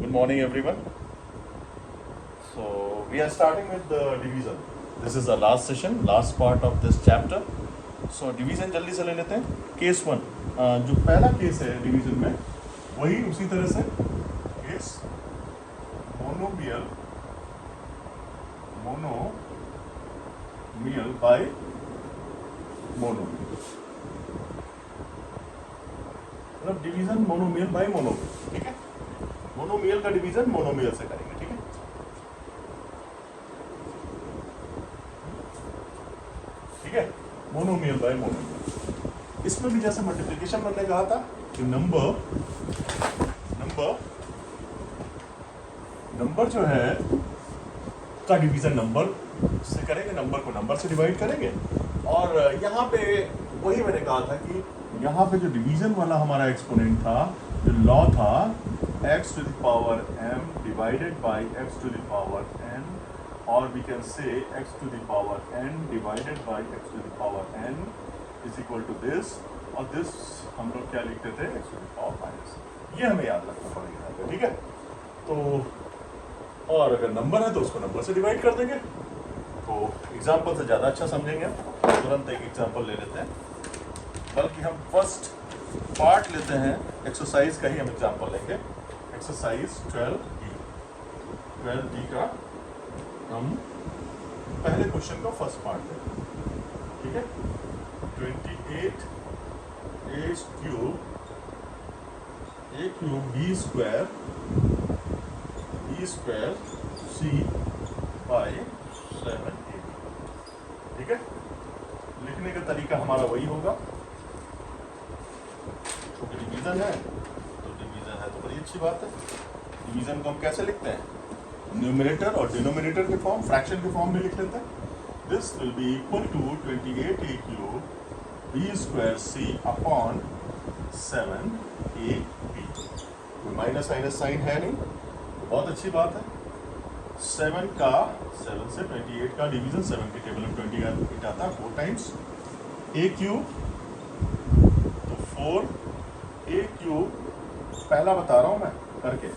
Good morning, everyone. So we are starting with the division. This is the last session, last part of this chapter. So division जल्दी से ले लेते हैं. Case one, जो पहला case है division में, वही उसी तरह से केस मोनोमियल बाय मोनोमियल, मतलब डिवीजन मोनोमियल बाय मोनोमियल. ठीक है, मोनोमियल का डिवीजन मोनोमियल से करेंगे. ठीक है, ठीक है, मोनोमियल बाय मोनोमियल. इसमें भी जैसे मल्टीप्लिकेशन मैंने कहा था कि नंबर जो है का डिवीजन नंबर से करेंगे, नंबर को नंबर से डिवाइड करेंगे. और यहाँ पे वही मैंने कहा था कि यहाँ पे जो डिवीजन वाला हमारा एक्सपोनेंट था, जो लॉ था, x to the power m divided by x to the power n, or we can say x to the power n divided by x to the power n is equal to this. और this हम लोग क्या लिखते थे, x to the power minus. ये हमें याद रखना पड़ेगा. ठीक है, तो और अगर नंबर है तो उसको नंबर से डिवाइड कर देंगे. तो एग्जाम्पल से ज़्यादा अच्छा समझेंगे. तुरंत एक एग्जाम्पल ले लेते हैं, बल्कि हम फर्स्ट पार्ट लेते हैं एक्सरसाइज का ही हम एग्जाम्पल लेंगे. एक्सरसाइज 12D का हम पहले क्वेश्चन का फर्स्ट पार्ट लेते हैं. ठीक है, 28 a cube b square c by 7ab. ठीक है, लिखने का तरीका हमारा वही होगा. क्योंकि डिवीजन है तो बड़ी अच्छी बात है. डिवीजन को हम कैसे लिखते हैं, न्यूमरेटर और डिनोमिनेटर के फॉर्म, फ्रैक्शन के फॉर्म में लिख लेते हैं. This will be equal to 28a cube b square c upon 7ab. कोई माइनस साइन है नहीं, तो बहुत अच्छी बात है. 7 से 28 का डिवीजन, 7 के टेबल में 28 आता है 4 टाइम्स. a क्यूब तो 4a क्यूब पहला बता रहा हूँ मैं करके.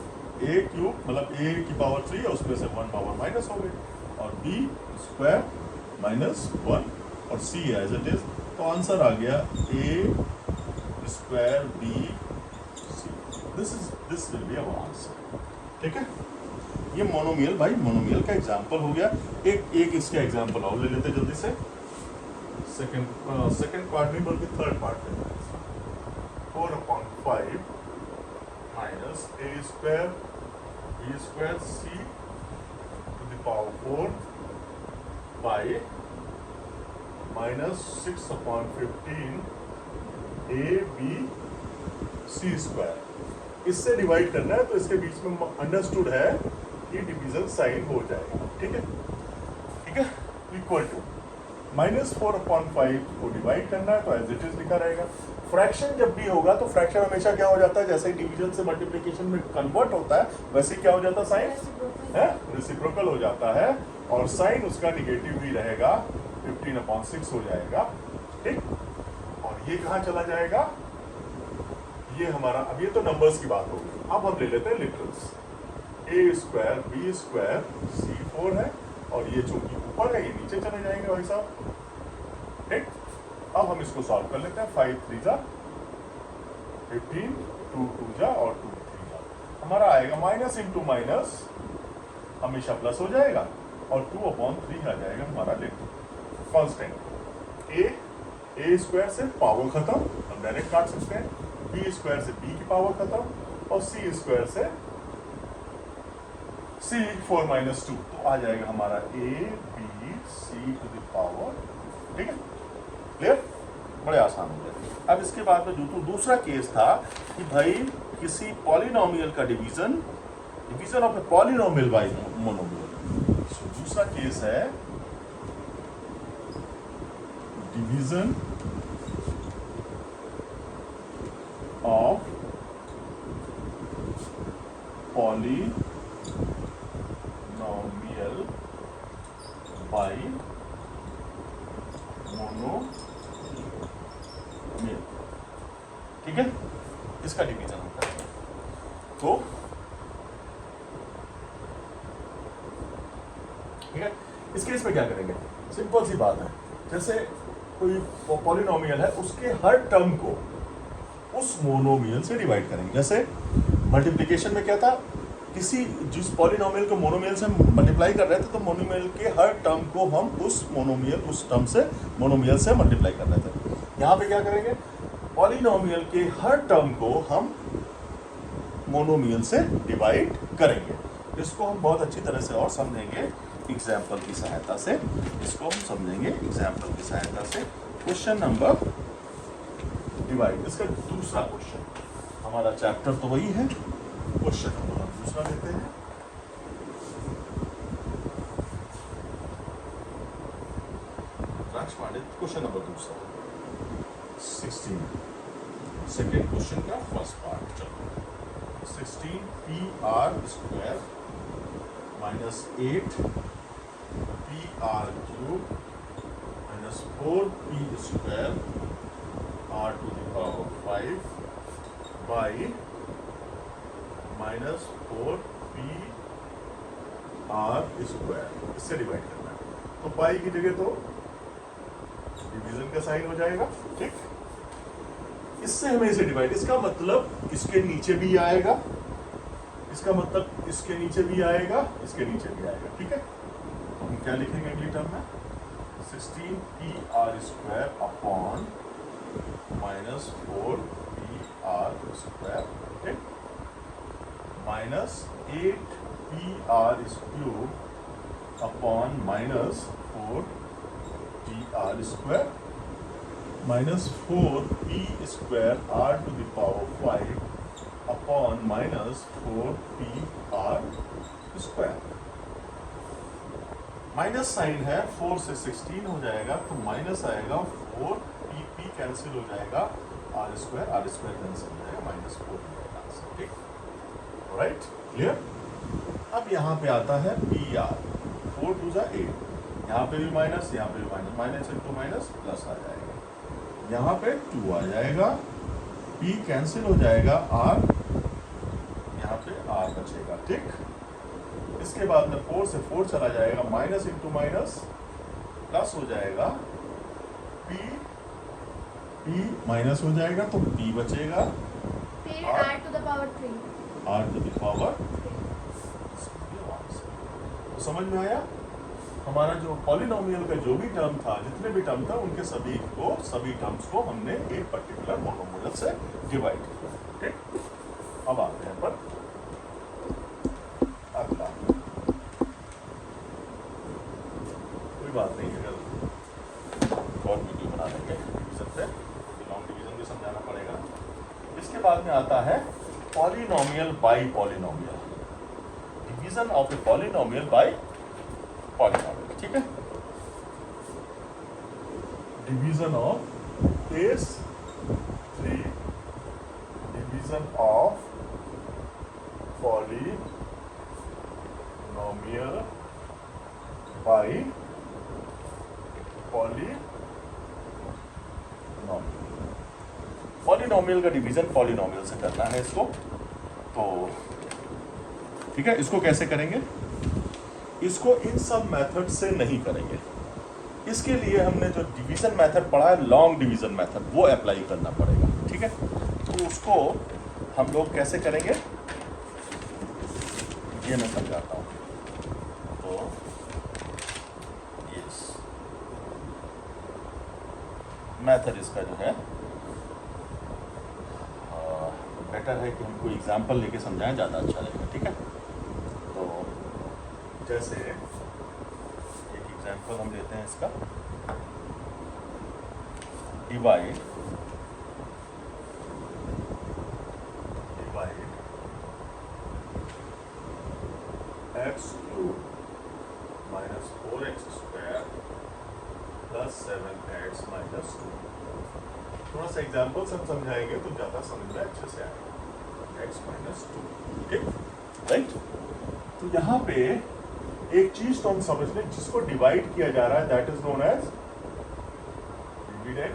a क्यूब मतलब a की पावर 3 है, उसमें से 1 पावर माइनस हो गई, और b स्क्वायर माइनस 1 और c एज इट इज. तो आंसर आ गया a square b c. This will be our answer. ठीक है, ये मोनोमियल बाई मोनोमियल का एग्जांपल हो गया. एक इसका एग्जांपल और ले लेते जल्दी से. सेकंड पार्ट नहीं बल्कि थर्ड पार्ट लेते हैं. 4/5 minus a square b square c to the power 4 by minus 6/15 a b c square. इससे डिवाइड करना है, तो इसके बीच में अंडरस्टूड है कि डिवीजन साइन हो जाएगा. ठीक है, ठीक है, इक्वल टू -4/5 को डिवाइड करना है, तो एज इट इज लिखा रहेगा. फ्रैक्शन जब भी होगा तो फ्रैक्शन हमेशा क्या हो जाता है, जैसे डिवीजन से मल्टीप्लिकेशन में कन्वर्ट होता है, वैसे क्या हो जाता है, साइन है रेसिप्रोकल हो जाता है, और साइन उसका निगेटिव भी रहेगा, 15/6 हो जाएगा. ठीक, और ये कहाँ चला जाएगा, ये हमारा, अब ये तो नंबर्स की बात होगी. अब हम ले लेते हैं literals. a square b square c 4 है, और ये चूंकि ऊपर है ये नीचे चले जाएंगे भाई साहब. ठीक, अब हम इसको सॉल्व कर लेते हैं. 5 3 जा 15, 2 2 जा और 2 3 जा. हमारा आएगा माइनस इंटू माइनस हमेशा प्लस हो जाएगा, और 2/3 आ जाएगा हमारा लिटरल कांस्टेंट. a स्क्वायर से पावर खत्म, हम डायरेक्ट काट सकते हैं. b स्क्वायर से b की पावर खत्म, और c स्क्वायर से c 4 - 2, तो आ जाएगा हमारा a b c to the power. ठीक है, क्लियर, बड़े आसान हो गए. अब इसके बाद में जो दूसरा केस था कि भाई किसी पॉलिनोमियल का division of a polynomial bye monomial. दूसरा केस है division of polynomial bye monomial. ठीक है, इसका डिवीजन हम करते हैं. तो ठीक है। इस केस में क्या करेंगे, सिंपल सी बात है, जैसे कोई पॉलिनोमियल है उसके हर टर्म को उस मोनोमियल से डिवाइड करेंगे। जैसे मल्टीप्लिकेशन में क्या था, किसी जिस पॉलिनोमियल को मोनोमियल से मल्टीप्लाई कर रहे थे तो मोनोमियल के हर टर्म को हम उस टर्म से मोनोमियल से मल्टीप्लाई कर रहे थे। यहाँ पे क्या करेंगे, पॉलिनोमियल के हर टर्म को हम मोनोमियल से डिवाइड करेंगे। इसको हम बहुत अच्छी तरह से और समझेंगे एग्जाम्पल की सहायता से। इसको हम समझेंगे एग्जाम्पल की सहायता से। क्वेश्चन नंबर डिवाइड, इसका दूसरा क्वेश्चन, हमारा चैप्टर तो वही है, क्वेश्चन नंबर हम दूसरा लेते हैं। क्वेश्चन नंबर दूसरा 16, सेकेंड क्वेश्चन का फर्स्ट पार्ट। चलो 16 PR square minus 8 PR cube minus 4P square R to the power 5 by minus 4P R square, इससे डिवाइड करना है। तो पाई की जगह तो डिवीजन का साइन हो जाएगा, ठीक। इससे हमें इसे डिवाइड, इसका मतलब इसके नीचे भी आएगा, इसका मतलब इसके नीचे भी आएगा, इसके नीचे भी आएगा, ठीक है। तो हम क्या लिखेंगे अगली टर्म में, 16 PR square upon minus 4PR square, ठीक, minus 8 PR cube upon minus 4PR square minus 4P square R to the power 5 upon minus 4PR square. Minus sign है, 4 से 16 हो जाएगा तो माइनस आएगा, 4P कैंसिल हो जाएगा, R स्क्वायर कैंसिल हो जाएगा, माइनस 4 हो जाएगा आंसर, ठीक। Right, clear. अब यहाँ पे आता है PR, 4 2 जा 8, यहाँ पे भी माइनस, यहाँ पे भी minus, minus into minus plus आ जाएगा, यहाँ पे 2 आ जाएगा, P कैंसिल हो जाएगा, R यहाँ पे R बचेगा, ठीक। इसके बाद में 4 से 4 चला जाएगा, माइनस इंटू माइनस प्लस हो जाएगा, P माइनस हो जाएगा तो P बचेगा, फिर R to the power 3, R to the power. तो समझ में आया, हमारा जो पॉलिनोमियल का जो भी टर्म था, जितने भी टर्म था, उनके सभी टर्म्स को हमने एक पर्टिकुलर मोनोमियल से डिवाइड किया, ठीक। अब आते हैं पर अगला, कोई बात नहीं, अगर और वीडियो बना लेंगे डिवीजन पे, लॉन्ग डिवीजन भी समझाना पड़ेगा। इसके बाद में आता है polynomial bye polynomial, division of a polynomial bye polynomial, ठीक है। Division of is 3, division of polynomial bye polynomial. Polynomial का डिवीजन पॉलिनोमियल से करना है इसको, तो ठीक है। इसको कैसे करेंगे, इसको इन सब मेथड से नहीं करेंगे। इसके लिए हमने जो डिवीजन मेथड पढ़ा है, लॉन्ग डिवीजन मेथड, वो अप्लाई करना पड़ेगा, ठीक है। तो उसको हम लोग कैसे करेंगे ये मैं समझाता हूँ। तो यस, मेथड इसका जो है बेटर है कि हमको एग्जाम्पल लेके समझाएं, ज़्यादा अच्छा रहेगा, ठीक है। तो जैसे एक एग्जाम्पल हम लेते हैं इसका, divide x cube minus 4x square plus 7x minus 2। थोड़ा सा एग्जाम्पल से हम समझाएंगे तो ज़्यादा समझ में अच्छे से आएगा, x माइनस 2, ठीक, राइट। तो यहाँ पे एक चीज तो हम समझ लें, जिसको डिवाइड किया जा रहा है that is known as dividend,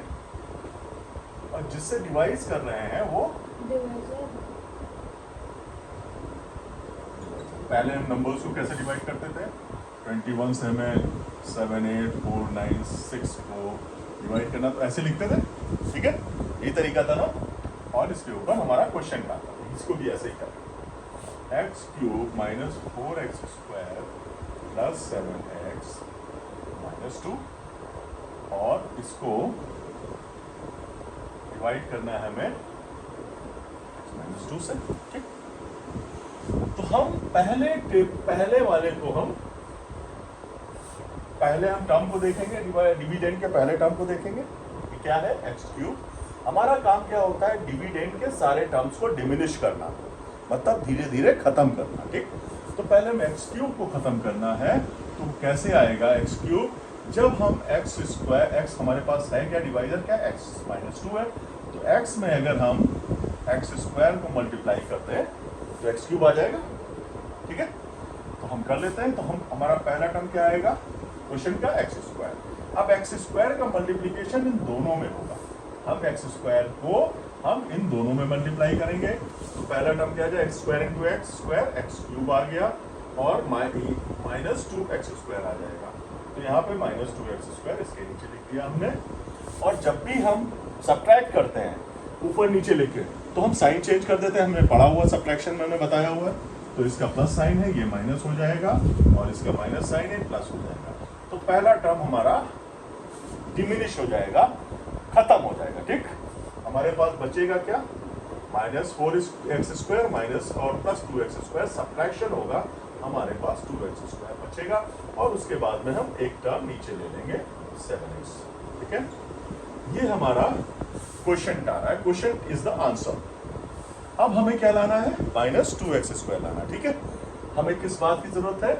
और जिससे डिवाइड कर रहे हैं वो डिवीजन। पहले हम नंबर्स को कैसे डिवाइड करते थे, 21 से हमें 7, 8, 4, 9, 6 को डिवाइड करना, तो ऐसे लिखते थे, ठीक है, यही तरीका था ना। और इसके ऊपर हमारा क्वेश्चन का था, इसको भी ऐसे ही करें, x cube minus 4x square plus 7x minus 2, और इसको डिवाइड करना है हमें माइनस 2 से, ठीक। तो हम पहले वाले को हम टर्म को देखेंगे, डिविडेंड के पहले टर्म को देखेंगे कि क्या है, एक्स क्यूब। हमारा काम क्या होता है, डिविडेंड के सारे टर्म्स को डिमिनिश करना, मतलब धीरे धीरे खत्म करना, ठीक। तो पहले हमें एक्स क्यूब को खत्म करना है, तो कैसे आएगा एक्स क्यूब, जब हम एक्स स्क्वायर, एक्स हमारे पास है क्या, डिवाइजर क्या, एक्स माइनस 2 है, तो एक्स में अगर हम एक्स स्क्वायर को मल्टीप्लाई करते हैं तो एक्स क्यूब आ जाएगा, ठीक है। तो हम कर लेते हैं, तो हमारा पहला टर्म क्या आएगा क्वेश्चन का, एक्स स्क्वायर। अब एक्स स्क्वायर का मल्टीप्लीकेशन इन दोनों में होगा, हम एक्स स्क्वायर को हम इन दोनों में मल्टीप्लाई करेंगे, तो पहला टर्म क्या आ जाए, X square into X square, X cube आ गया, और माइनस 2 एक्स स्क्वायर आ जाएगा, तो यहाँ पे माइनस 2 एक्स स्क्वायर इसके नीचे लिख दिया हमने। और जब भी हम सब्ट्रैक्ट करते हैं ऊपर नीचे लिखे, तो हम साइन चेंज कर देते हैं, हमने पढ़ा हुआ सब्ट्रैक्शन में, हमने बताया हुआ है, तो इसका प्लस साइन है, ये माइनस हो जाएगा, और इसका माइनस साइन है, प्लस हो जाएगा, तो पहला टर्म हमारा डिमिनिश हो जाएगा, खत्म हो जाएगा, ठीक। हमारे पास बचेगा क्या, माइनस 4x स्क्वायर माइनस और प्लस 2x स्क्वायर, सब्ट्रैक्शन होगा, हमारे पास 2x स्क्वायर बचेगा, और उसके बाद में हम एक टर्म नीचे ले लेंगे 7x, ठीक है। ये हमारा क्वेश्चन आ रहा है, क्वेश्चन इज द आंसर। अब हमें क्या लाना है, माइनस 2x स्क्वायर लाना, ठीक है। हमें किस बात की जरूरत है,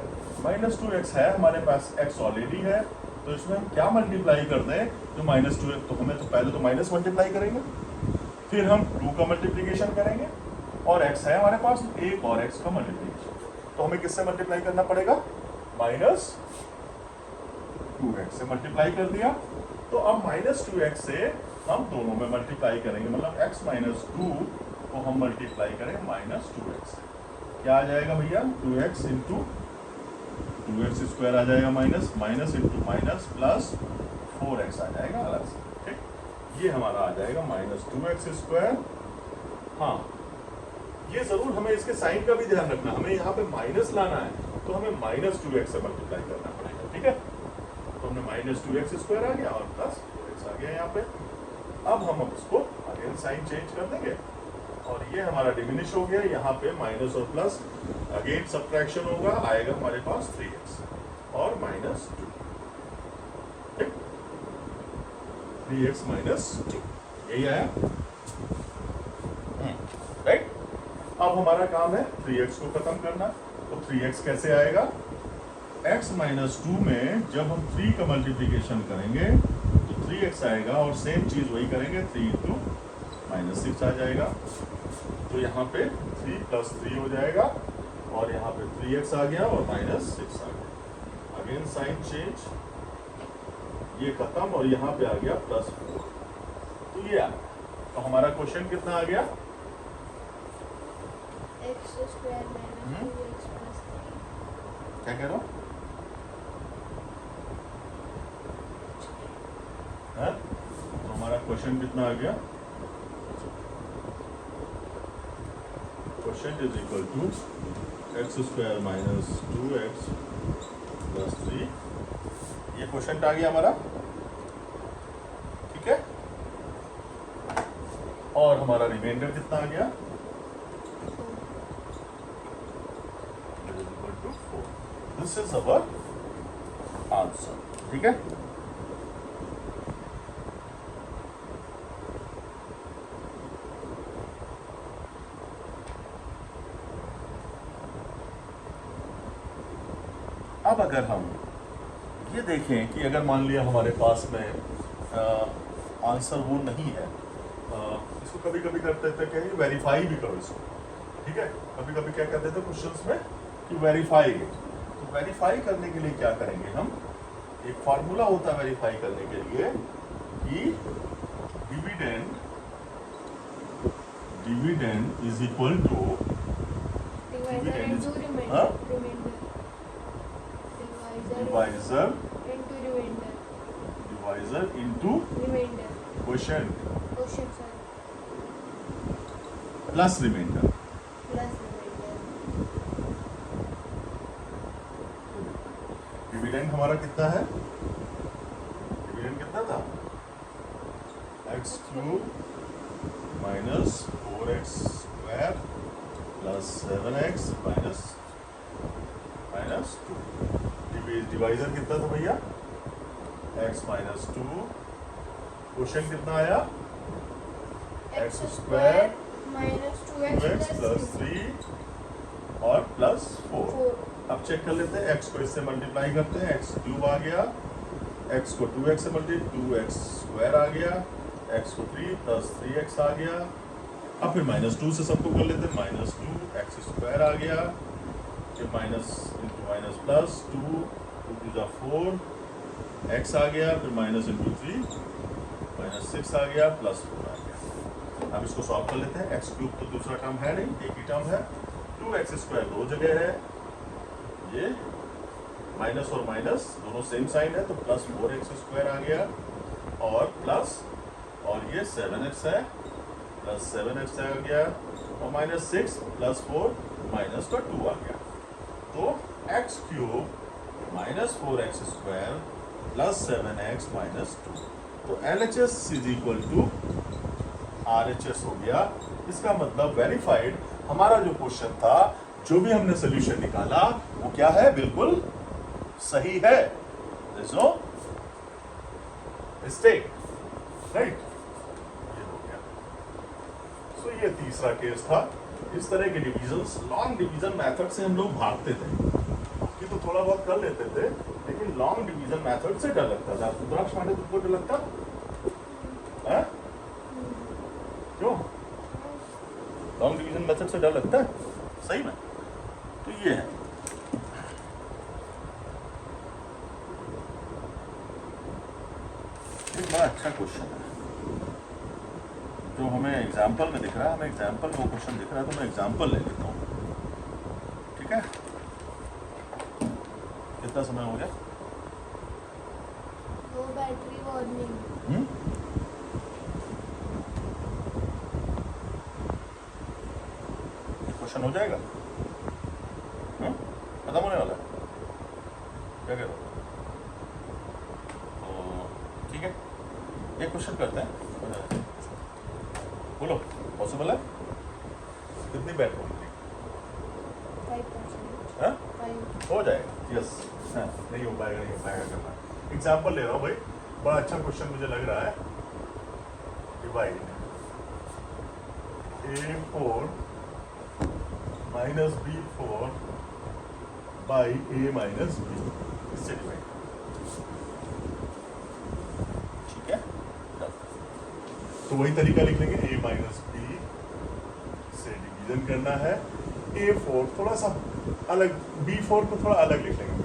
माइनस 2x है हमारे पास, x ऑलरेडी है, तो इसमें हम क्या मल्टीप्लाई कर दें, जो माइनस 2x, तो हमें तो पहले तो माइनस मल्टीप्लाई करेंगे, फिर हम 2 का मल्टीप्लीकेशन करेंगे, और x है हमारे पास, एक और x का मल्टीप्लीकेशन, तो हमें किससे मल्टीप्लाई करना पड़ेगा, माइनस 2x से मल्टीप्लाई कर दिया, तो अब माइनस 2x से हम दोनों में मल्टीप्लाई करेंगे, मतलब x माइनस 2 को हम मल्टीप्लाई करेंगे माइनस 2x, क्या आ जाएगा भैया, 2x इंटू 2x स्क्वायर आ जाएगा, minus minus into minus plus 4x आ जाएगा अलग से, ठीक। ये हमारा आ जाएगा माइनस 2x स्क्वायर। हाँ, ये जरूर हमें इसके साइन का भी ध्यान रखना, हमें यहाँ पे माइनस लाना है, तो हमें माइनस 2x से मल्टीप्लाई करना पड़ेगा, ठीक है। तो हमने माइनस 2x स्क्वायर आ गया और प्लस 4x आ गया यहाँ पे। अब हम इसको अगेन साइन चेंज कर देंगे, और ये हमारा डिमिनिश हो गया, यहाँ पे माइनस और प्लस अगेन सब्ट्रैक्शन होगा, आएगा हमारे पास 3x और माइनस 2, ठीक, 3x माइनस 2, यही आया, राइट। अब हमारा काम है 3x को खत्म करना, तो 3x कैसे आएगा, x माइनस 2 में जब हम 3 का मल्टीप्लीकेशन करेंगे तो 3x आएगा, और सेम चीज वही करेंगे, 3 इंटू माइनस 6 आ जाएगा, तो यहाँ पे 3 प्लस 3 हो जाएगा, और यहाँ पे 3x आ गया और माइनस 6 आ गया, अगेन साइन चेंज, ये खत्म, और यहाँ पे आ गया प्लस 4, तो ये आ गया। तो हमारा क्वेश्चन कितना आ गया, x square minus 2x plus 3, क्या कह रहा हूँ, तो हमारा क्वेश्चन कितना आ गया, question is equal to x square minus 2x plus 3, ये क्वेश्चन आ गया हमारा, ठीक है। और हमारा रिमाइंडर कितना आ गया, दिस इज अवर आंसर, ठीक है। अब अगर हम ये देखें कि अगर मान लिया हमारे पास में आंसर वो नहीं है, इसको कभी कभी करते थे क्या, वेरीफाई भी करो इसको, ठीक है। कभी कभी क्या कहते थे क्वेश्चंस में कि वेरीफाई, तो वेरीफाई करने के लिए क्या करेंगे हम, एक फार्मूला होता है वेरीफाई करने के लिए कि dividend is equal to divider into हाँ? Reminder, divider quotient question sir plus reminder. Plus reminder dividend हमारा कितना है? डिविडेंड कितना था? X cube minus 4x square plus 7x minus 2। Divisor कितना था भैया? x minus 2। क्वेश्चन कितना आया? X square minus 2x 2x plus 3 और प्लस 4। 4 अब चेक कर लेते हैं, x को इससे मल्टीप्लाई करते हैं, एक्स क्यूब आ गया, x को 2x से मल्टीप्लाई 2x स्क्वायर आ गया, x को 3 प्लस 3x आ गया। अब फिर माइनस 2 से सबको कर लेते हैं, माइनस 2 एक्स स्क्वायर आ गया, फिर minus into minus plus 2 two जा 4 x आ गया, फिर माइनस इंटू 3 माइनस 6 आ गया, प्लस 4 आ गया। अब इसको सॉल्व कर लेते हैं। एक्स क्यूब तो दूसरा टर्म है नहीं, एक ही टर्म है। 2x स्क्वायर दो जगह है, ये माइनस और माइनस दोनों सेम साइन है तो प्लस 4x स्क्वायर आ गया और प्लस और ये 7x है प्लस 7x आ गया और माइनस 6 प्लस 4 माइनस का 2 आ गया। तो x cube minus 4x square plus 7x minus 2। तो LHS is equal to RHS हो गया। इसका मतलब वेरीफाइड हमारा जो क्वेश्चन था, जो भी हमने सोल्यूशन निकाला वो क्या है? बिल्कुल सही है। There's no mistake, right? ये हो गया। So ये तीसरा केस था। इस तरह के डिवीजन्स लॉन्ग डिवीजन मेथड से हम लोग भागते थे, कि तो थोड़ा बहुत कर लेते थे, लेकिन लॉन्ग डिवीजन मेथड से डर लगता था। रुद्राक्ष पांडे तुमको डर लगता है? क्यों? लॉन्ग डिवीजन मेथड से डर लगता है? सही में? तो ये है। एक बड़ा अच्छा क्वेश्चन है जो हमें एग्जाम्पल में दिख रहा है। हमें एग्जाम्पल में वो क्वेश्चन दिख रहा है तो मैं एग्जाम्पल ले लेता हूँ, ठीक है? कितना समय हो गया? वो बैटरी वार्निंग क्वेश्चन हो जाएगा? खत्म होने वाला है? क्या कह रहे हो? तो ठीक है, एक क्वेश्चन करते हैं। बोलो, पॉसिबल है? कितनी बैट होगी? 5%। हाँ? 5 हो जाएगा, यस। हाँ, नहीं हो पाएगा, नहीं हो पाएगा करना। एग्जाम्पल ले रहा हूँ भाई, बड़ा अच्छा क्वेश्चन मुझे लग रहा है। Divide A4 minus B4 by A minus B, इससे डिवाइड। ठीक है, तो वही तरीका लिख लेंगे। A माइनस B से डिवीजन करना है। A4 थोड़ा सा अलग, B4 को थोड़ा अलग लिख लेंगे,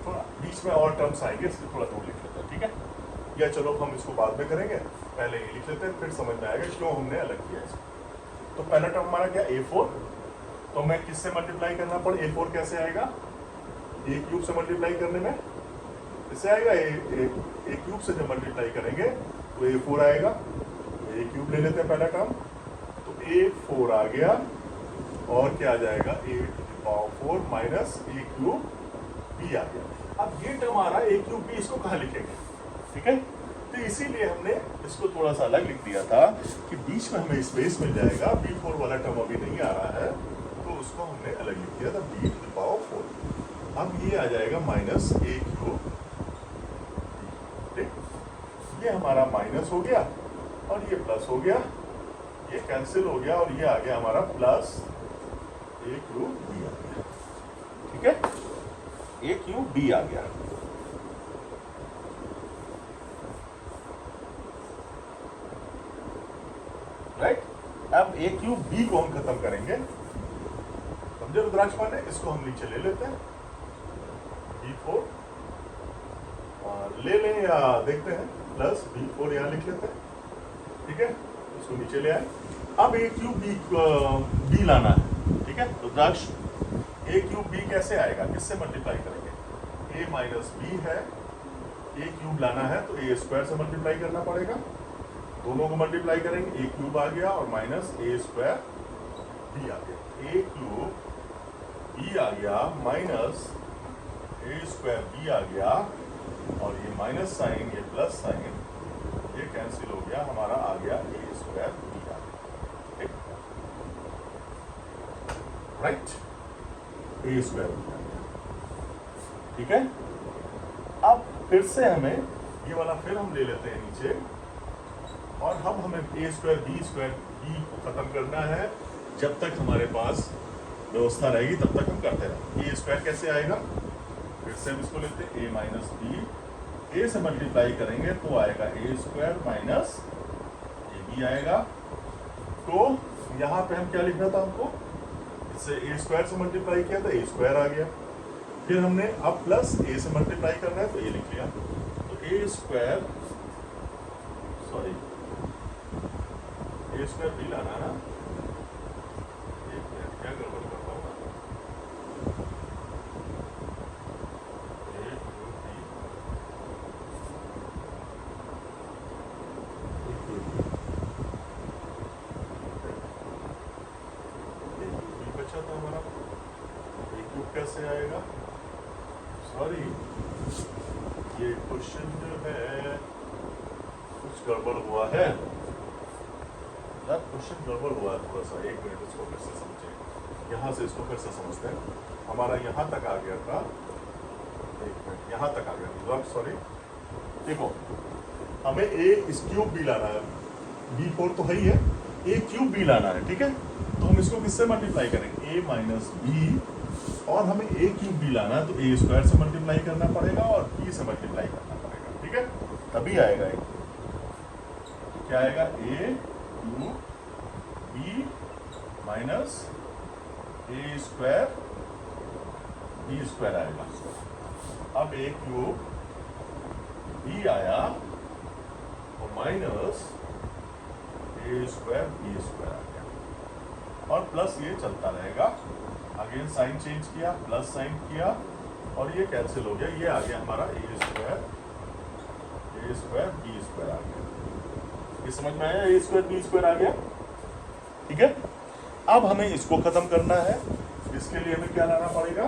थोड़ा बीच में और टर्म्स आएंगे, इसलिए थोड़ा थोड़ा लिख लेते हैं, ठीक है? या चलो हम इसको बाद में करेंगे, पहले ये लिख लेते हैं, फिर समझ में आएगा क्यों हमने अलग किया इसको। तो पहला टर्म हमारा क्या? A4। तो मैं किससे मल्टीप्लाई करना पड़े? A4 कैसे आएगा? A क्यूब से मल्टीप्लाई करने में इससे आएगा। A क्यूब से जब मल्टीप्लाई करेंगे तो A4 आएगा। A क्यूब ले लेते हैं पहला टर्म, तो A4 आ गया और क्या आ जाएगा? A to the power 4 minus A cube B आ गया। अब ये टर्म आ रहा है A क्यूब B, इसको कहाँ लिखेंगे? ठीक है, तो इसीलिए हमने इसको थोड़ा सा अलग लिख दिया था कि बीच में हमें स्पेस मिल जाएगा। B4 वाला टर्म अभी नहीं आ रहा है तो उसको हमने अलग लिख दिया था, B टू द पावर 4। अब ये आ जाएगा माइनस A क्यूब, ठीक? ये हमारा माइनस हो गया और ये प्लस हो गया, ये कैंसिल हो गया और ये आ गया हमारा प्लस A क्यूब B आ गया, ठीक है? A क्यूब B आ गया। राइट? अब A क्यूब B को हम खत्म करेंगे, समझे रुद्राक्ष पांडे? इसको हम नीचे ले लेते हैं, B4 ले लें या देखते हैं, प्लस B4 यहाँ लिख लेते हैं, ठीक है? इसको नीचे ले आए। अब A क्यूब B लाना है, ठीक है रुद्राक्ष? A क्यूब B कैसे आएगा? किससे मल्टीप्लाई करेंगे? A माइनस B है, A क्यूब लाना है तो A स्क्वायर से मल्टीप्लाई करना पड़ेगा, दोनों को मल्टीप्लाई करेंगे, ए क्यूब आ गया और माइनस ए स्क्वायर बी आ गया। ए क्यूब बी आ गया माइनस ए स्क्वायर बी आ गया, और ये माइनस साइन ये प्लस साइन ये कैंसिल हो गया, हमारा आ गया ए स्क्वायर बी आ गया। ठीक, राइट, ए स्क्वायर बी आ गया। ठीक है, अब फिर से हमें ये वाला फिर हम ले लेते हैं नीचे, और अब हमें ए स्क्वायर बी को खत्म करना है। जब तक हमारे पास व्यवस्था रहेगी तब तक हम करते रहेंगे। ए स्क्वायर कैसे आएगा, फिर से हम इसको लेते हैं, ए माइनस बी, ए से मल्टीप्लाई करेंगे तो आएगा ए स्क्वायर माइनस ए बी आएगा। तो यहाँ पे हम क्या लिखना था हमको, इससे ए स्क्वायर से मल्टीप्लाई किया था, ए स्क्वायर आ गया। फिर हमने अब प्लस ए से मल्टीप्लाई करना है तो ए लिख लिया, तो ए स्क्वायर सॉरी ए स्क्वायर बी लाना ना, एक मिनट क्या गड़बड़ करता हूँ बचा था हमारा, ए क्यूब कैसे आएगा, सॉरी ये क्वेश्चन जो है कुछ गड़बड़ हुआ है यार, क्वेश्चन गड़बड़ हुआ है थोड़ा सा, एक मिनट इसको फिर से समझें, यहाँ से इसको फिर से समझते हैं। हमारा यहाँ तक आ गया था, एक मिनट यहाँ तक आ गया था, सॉरी। देखो हमें ए इस क्यूब भी लाना है, b4 तो है ही है, ए क्यूब भी लाना है। ठीक है, तो हम इसको किससे मल्टीप्लाई करेंगे, ए माइनस बी, और हमें ए क्यूब भी लाना है तो ए स्क्वायर से मल्टीप्लाई करना पड़ेगा और बी से मल्टीप्लाई करना पड़ेगा। ठीक है, तभी आएगा ये, क्या आएगा, ए क्यूब बी माइनस ए स्क्वायर बी स्क्वायर आएगा। अब ए क्यूब बी आया और माइनस ए स्क्वायर बी स्क्वायर आ गया, और प्लस ये चलता रहेगा। अगेन साइन चेंज किया, प्लस साइन किया, और ये कैंसिल हो गया, ये आ गया हमारा ए स्क्वायर बी स्क्वायर आ गया। ये समझ में आया, ए स्क्वायर बी स्क्वायर आ गया। ठीक है, अब हमें इसको खत्म करना है, इसके लिए हमें क्या लाना पड़ेगा,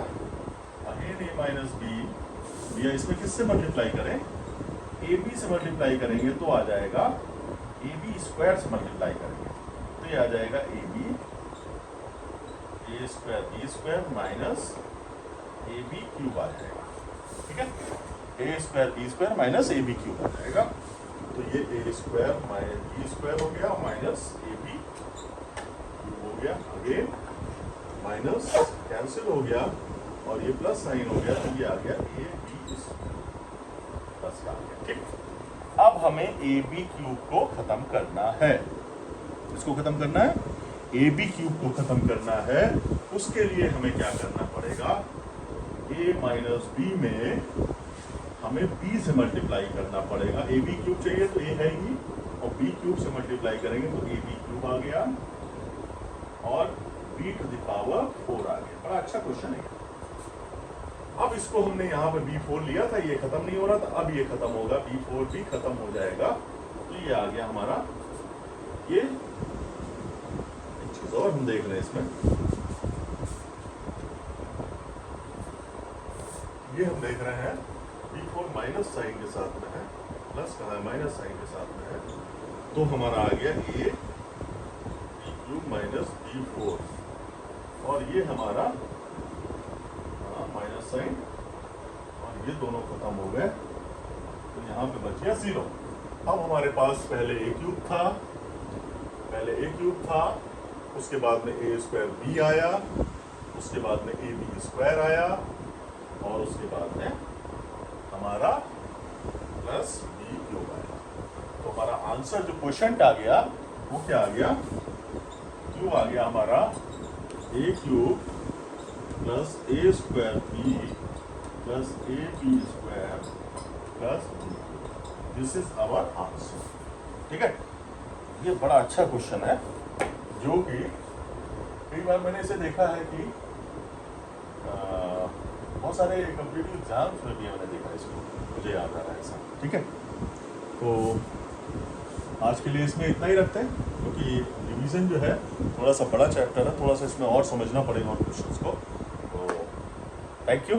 अगेन ए माइनस बी, या इसमें किससे मल्टीप्लाई करें, ए बी से मल्टीप्लाई करेंगे तो आ जाएगा ए बी स्क्वायर से मल्टीप्लाई करेंगे तो ये आ जाएगा A B A square B square minus A B cube आ जाएगा। ठीक है, A square B square minus A B cube आ जाएगा, तो ये A square minus B square हो गया माइनस ए बी क्यूब हो गया, अगेन माइनस कैंसिल हो गया और ये प्लस साइन हो गया, तो ये आ गया ए बी प्लस का आ गया। ठीक, अब हमें ए बी क्यूब को खत्म करना है, इसको खत्म करना है, ए बी क्यूब को खत्म करना है। उसके लिए हमें क्या करना पड़ेगा, ए माइनस बी में हमें बी से मल्टीप्लाई करना पड़ेगा। ए बी क्यूब चाहिए तो ए है ही, और बी क्यूब से मल्टीप्लाई करेंगे तो ए बी क्यूब आ गया और बी टू द पावर 4 आ गया। बड़ा अच्छा क्वेश्चन है। अब इसको हमने यहाँ पे b4 लिया था, ये खत्म नहीं हो रहा था, अब ये खत्म होगा, b4 भी खत्म हो जाएगा, तो ये आ गया हमारा। ये एक चीज और हम देख रहे हैं इसमें, ये हम देख रहे हैं b4 माइनस साइन के साथ में है, प्लस का है माइनस साइन के साथ में है, तो हमारा आ गया a b³ माइनस b4, और ये हमारा माइनस साइन, और ये दोनों खत्म हो गए, तो यहाँ पे बच गया 0। अब हमारे पास पहले ए क्यूब था, उसके बाद में ए स्क्वायर बी आया, उसके बाद में ए बी स्क्वायर आया, और उसके बाद में हमारा प्लस बी क्यूब आया। तो हमारा आंसर जो क्वेश्चन आ गया वो क्या आ गया, क्यूब आ गया हमारा A cube plus A square B plus A B square plus B. This is our answer. ठीक है, ये बड़ा अच्छा क्वेश्चन है, जो कि कई बार मैंने इसे देखा है कि बहुत सारे कॉम्पिटिटिव एग्जाम्स में भी मैंने देखा है इसको, मुझे याद आ रहा है ऐसा। ठीक है, तो आज के लिए इसमें इतना ही रखते हैं, क्योंकि डिवीज़न जो है थोड़ा सा बड़ा चैप्टर है, थोड़ा सा इसमें और समझना पड़ेगा और क्वेश्चंस को। तो थैंक यू।